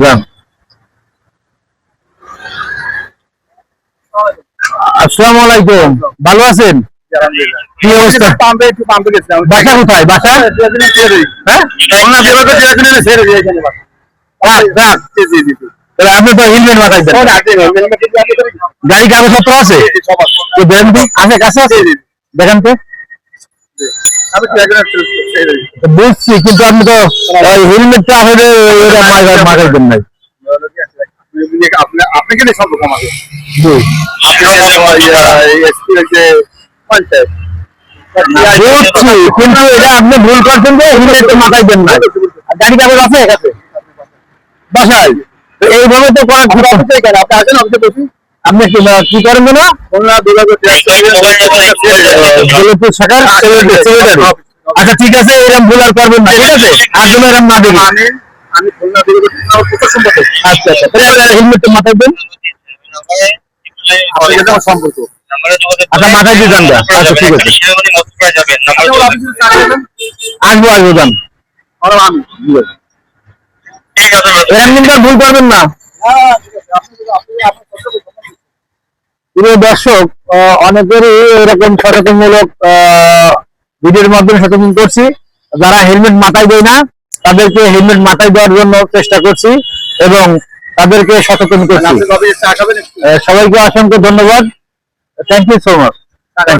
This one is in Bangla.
যান। আসসালামু আলাইকুম, ভালো আছেন? কি অবস্থা? বাসা কোথায়? বাসা আপনি তো হেলমেট মাথায় দেন, গাড়ি কাগজপত্র আছে? আছে, কাছে আছে, দেখেন তো। বুঝছি, কিন্তু আপনি তো হেলমেটটা মাথায় দেন নাই। আপনাকে সব রকম আছে, কিন্তু এটা আপনি ভুল করছেন যে হেলমেটটা মাথায় দেন না। গাড়ি কাগজ আছে কাছে বাসায়? এইভাবে তো করা ঠিক আছে। কেন আপনি আসেন অফিসে বসি, আপনি কি করেন না? আচ্ছা ঠিক আছে, এরকম ভুল আর করবেন না, ঠিক আছে? আর যেন এরকম না দেখি। আচ্ছা আচ্ছা, তাহলে হেলমেটটা মাথায় দেন। সম্পর্ক আচ্ছা, মাথায় দিয়ে যান। আচ্ছা ঠিক আছে, আসবো আসবো, যান। এরকম কিন্তু ভুল করবেন না। দর্শক, অনেকেরই এরকম সচেতনমূলক ভিডিওর মাধ্যমে সচেতন করছি। যারা হেলমেট মাথায় দেয় না তাদেরকে হেলমেট মাথায় দেওয়ার জন্য চেষ্টা করছি এবং তাদেরকে সচেতন করছি। সবাইকে অসংখ্য ধন্যবাদ। Thank you so much.